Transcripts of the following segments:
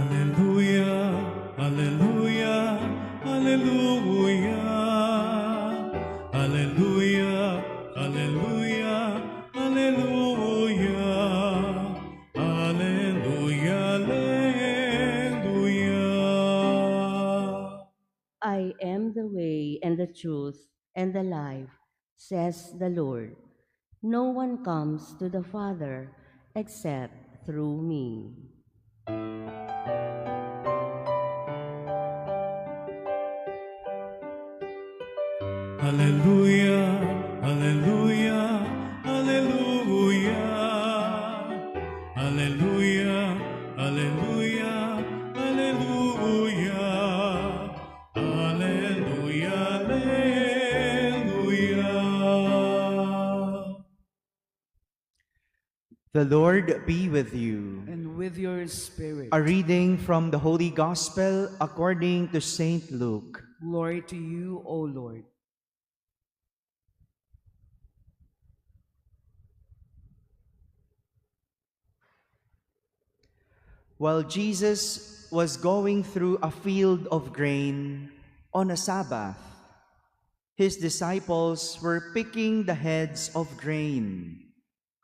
Hallelujah, hallelujah, hallelujah. Hallelujah, hallelujah, hallelujah. Hallelujah, hallelujah. I am the way and the truth and the life, says the Lord. No one comes to the Father except through me. Hallelujah, hallelujah, hallelujah. Hallelujah, hallelujah, hallelujah. Hallelujah, hallelujah. The Lord be with you. And with your spirit. A reading from the Holy Gospel according to Saint Luke. Glory to you, O Lord. While Jesus was going through a field of grain on a Sabbath, his disciples were picking the heads of grain,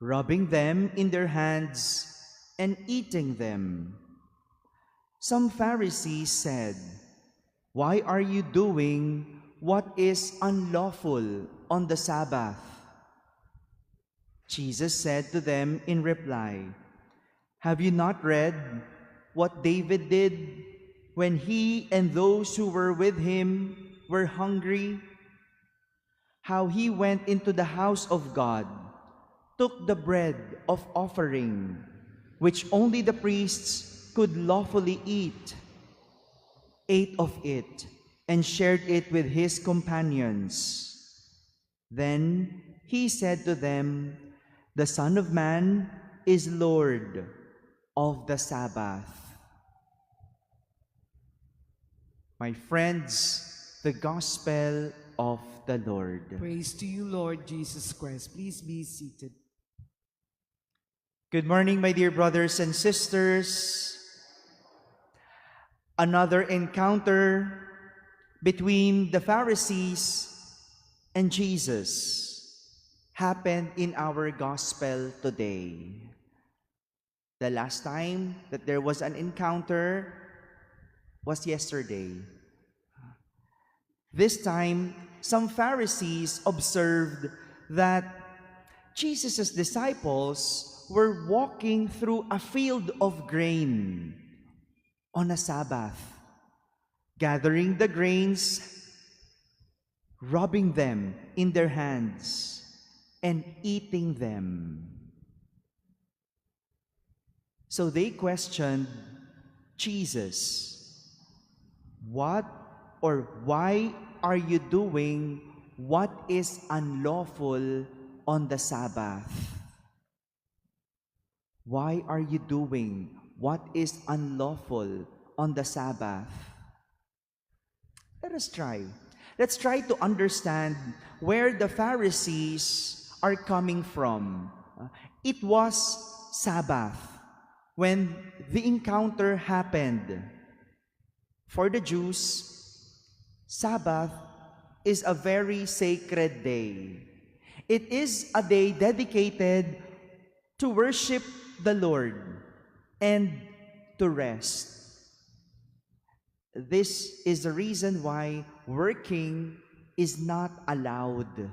rubbing them in their hands and eating them. Some Pharisees said, "Why are you doing what is unlawful on the Sabbath?" Jesus said to them in reply, "Have you not read what David did when he and those who were with him were hungry? How he went into the house of God, took the bread of offering, which only the priests could lawfully eat, ate of it, and shared it with his companions. Then he said to them, 'The Son of Man is Lord of the Sabbath.'" My friends, the Gospel of the Lord. Praise to you, Lord Jesus Christ. Please be seated. Good morning, my dear brothers and sisters. Another encounter between the Pharisees and Jesus happened in our Gospel today. The last time that there was an encounter was yesterday. This time, some Pharisees observed that Jesus' disciples were walking through a field of grain on a Sabbath, gathering the grains, rubbing them in their hands, and eating them. So they questioned Jesus, "What or why are you doing what is unlawful on the Sabbath?" Why are you doing what is unlawful on the Sabbath? Let us try. Let's try to understand where the Pharisees are coming from. It was Sabbath when the encounter happened. For the Jews, Sabbath is a very sacred day. It is a day dedicated to worship the Lord and to rest. This is the reason why working is not allowed.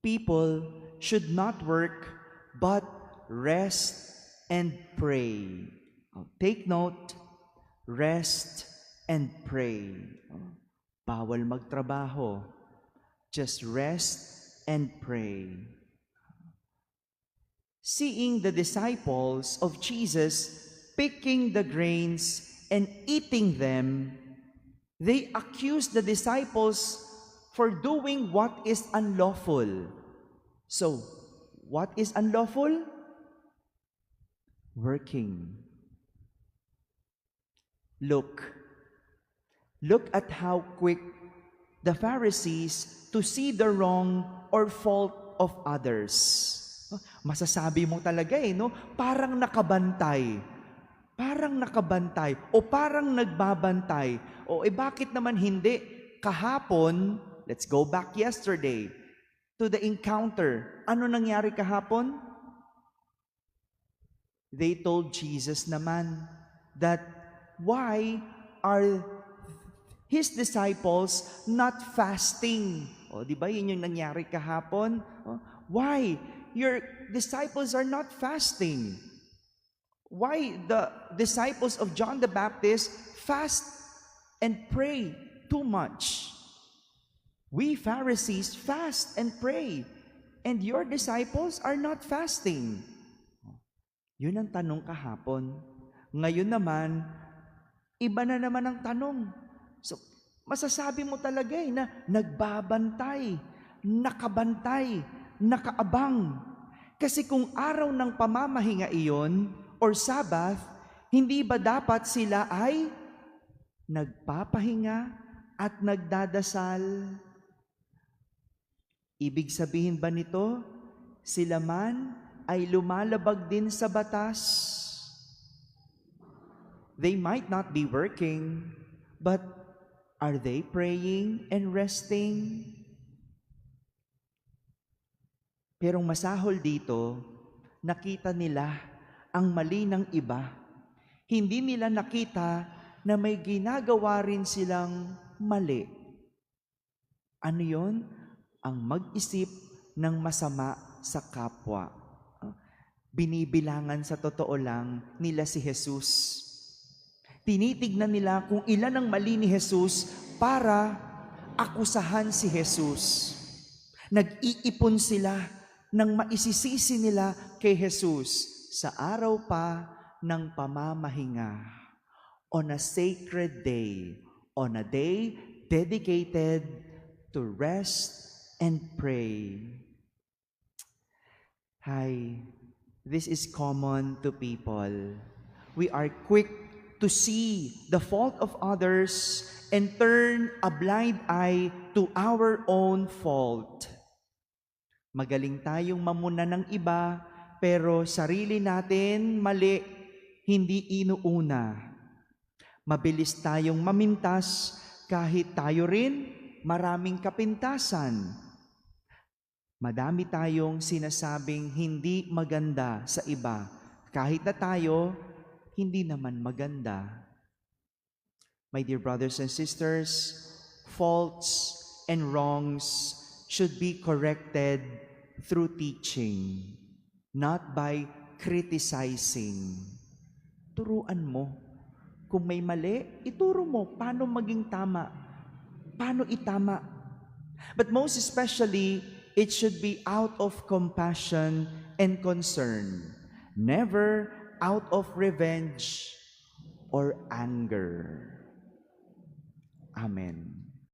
People should not work but rest and pray. Take note, rest and pray. Bawal magtrabaho. Just rest and pray. Seeing the disciples of Jesus picking the grains and eating them, they accused the disciples for doing what is unlawful. So, what is unlawful? Working. Look at how quick the Pharisees to see the wrong or fault of others. Masasabi mo talaga no? Parang nakabantay. parang nakabantay o parang nagbabantay. O bakit naman hindi? Kahapon, let's go back yesterday to the encounter. Ano nangyari kahapon? They told Jesus naman that why are His disciples not fasting? O, di ba yun yung nangyari kahapon? O, why your disciples are not fasting? Why the disciples of John the Baptist fast and pray too much? We Pharisees fast and pray, and your disciples are not fasting. Yun ang tanong kahapon. Ngayon naman, iba na naman ang tanong. So, masasabi mo talaga na nagbabantay, nakabantay, nakaabang. Kasi kung araw ng pamamahinga iyon, or Sabbath, hindi ba dapat sila ay nagpapahinga at nagdadasal? Ibig sabihin ba nito, sila man ay lumalabag din sa batas? They might not be working, but are they praying and resting? Pero masahol dito, nakita nila ang mali ng iba. Hindi nila nakita na may ginagawa rin silang mali. Ano yon? Ang mag-isip ng masama sa kapwa. Binibilangan sa totoo lang nila si Jesus. Tinitignan nila kung ilan ang mali ni Jesus para akusahan si Jesus. Nag-iipon sila ng maisisisi nila kay Jesus sa araw pa ng pamamahinga. On a sacred day, on a day dedicated to rest and pray. Hi, this is common to people. We are quick to see the fault of others and turn a blind eye to our own fault. Magaling tayong mamuna ng iba, pero sarili natin mali, hindi inuuna. Mabilis tayong mamintas kahit tayo rin maraming kapintasan. Madami tayong sinasabing hindi maganda sa iba, kahit na tayo hindi naman maganda. My dear brothers and sisters, faults and wrongs should be corrected through teaching, not by criticizing. Turuan mo. Kung may mali, ituro mo paano maging tama, paano itama. But most especially, it should be out of compassion and concern, never out of revenge or anger. Amen.